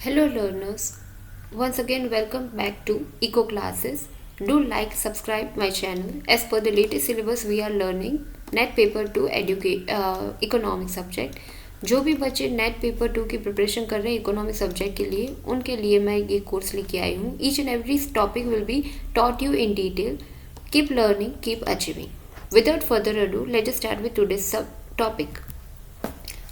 Hello learners, once again welcome back to Eco Classes. Do like, subscribe my channel. As per the latest syllabus we are learning net paper 2 economic subject. जो भी बच्चे net paper 2 की preparation कर रहे हैं economic subject के लिए, उनके लिए मैं ये कोर्स लेके आई हूँ. Each and every topic will be taught you in detail. Keep learning, keep achieving. Without further ado, let's just start with today's topic.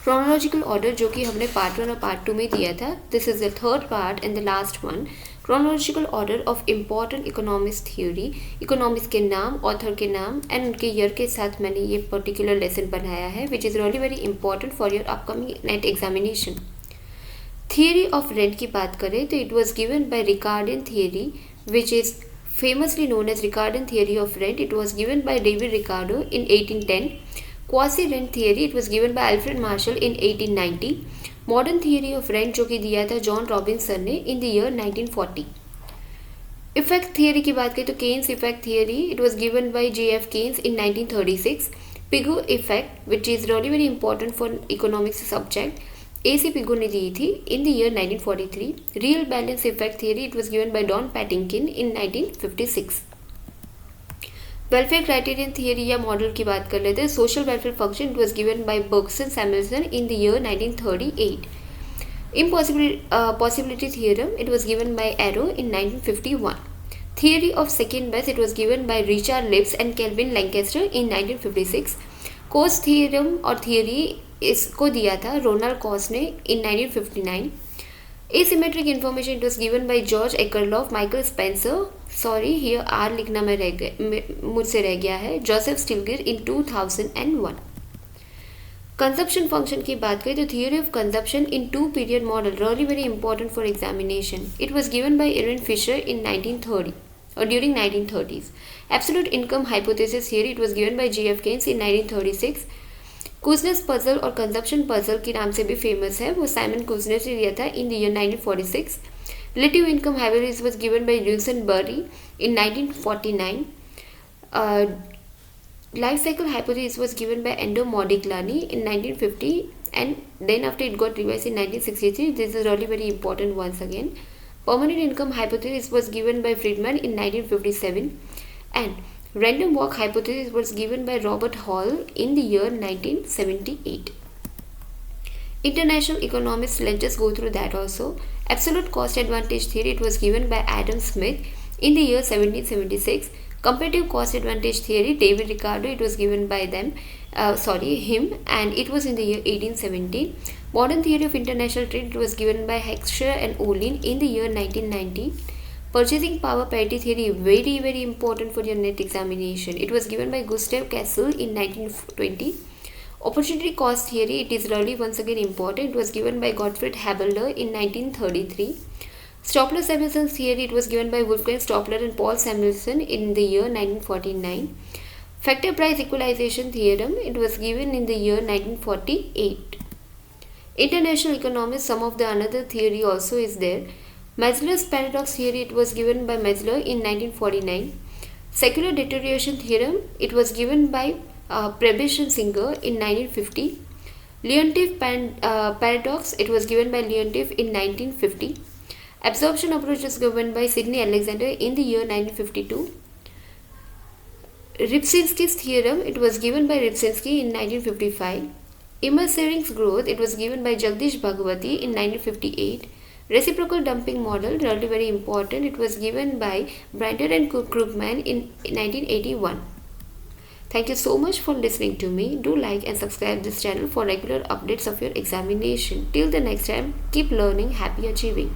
Chronological order जो कि हमने पार्ट 1 और पार्ट 2 में दिया था. This is the third part and the last one. Chronological order of important economics theory. Economics के नाम, author के नाम एंड उनके ईयर के साथ मैंने ये पर्टिकुलर लेसन बनाया है which is really very important for your upcoming net examination. Theory of rent की बात करें तो it was given bye Ricardian theory which is famously known as Ricardian theory of rent. It was given by David Ricardo in 1810. Quasi-rent theory, it was given by Alfred Marshall in 1890. Modern theory of rent जो कि दिया था John Robinson ने in the year 1940. Effect theory की बात करें तो Keynes effect theory, it was given by J.F. Keynes in 1936. Pigou effect, which is really very important for economics subject, A.C. Pigou ने दी थी in the year 1943. Real balance effect theory, it was given by Don Patinkin in 1956. Welfare criterion theory या model की बात कर लेते हैं. Social welfare function, it was given by Bergson Samuelson in the year 1938. Impossibility theorem, it was given by Arrow in 1951. Theory of second best, it was given by Richard Libbs and Kelvin Lancaster in 1956. Coase theorem और theory इसको दिया था Ronald cos ने in 1959. Asymmetric information, it was given by George Akerlof, Michael Spencer, sorry here are लिखना मुझसे रह गया है, Joseph Stiglitz in 2001. Consumption function की बात करें तो theory of consumption in 2 period model really very important for examination. It was given by Irving Fisher in 1930 और during 1930s. Absolute income hypothesis theory, it was given by J.F. Keynes in 1936. Kuznets puzzle और consumption puzzle के नाम से भी famous है, वो Simon कुजनेस ने दिया था इन the year 1946. Relative income hypothesis was given by Duesenberry in 1949. Life cycle hypothesis was given by Endo Modigliani in 1950, and then after it got revised in 1963. This is really very important once again. Permanent income hypothesis was given by Friedman in 1957, and random walk hypothesis was given by Robert Hall in the year 1978. International economics, let's just go through that also. Absolute cost advantage theory, it was given by Adam Smith in the year 1776. Comparative cost advantage theory, David Ricardo, it was given by him, and it was in the year 1817. Modern theory of international trade, it was given by Heckscher and Olin in the year 1990. Purchasing power parity theory, very very important for your net examination. It was given by Gustav Cassel in 1920. Opportunity cost theory, it is really once again important. It was given by Gottfried Haberler in 1933. Stopler-Samuelson theory, it was given by Wolfgang Stopler and Paul Samuelson in the year 1949. Factor price equalization theorem, it was given in the year 1948. International economics, some of the another theory also is there. Maslow's paradox theory, it was given by Maslow in 1949. Secular deterioration theorem, it was given by Prebisch and Singer in 1950. Leontief paradox, it was given by Leontief in 1950. Absorption approach was given by Sidney Alexander in the year 1952. Ripsinski's theorem, it was given by Ripsinski in 1955. Immersering's growth, it was given by Jagdish Bhagwati in 1958. Reciprocal dumping model, really very important, it was given by Brander and Krugman in 1981. Thank you so much for listening to me. Do like and subscribe this channel for regular updates of your examination. Till the next time, keep learning, happy achieving.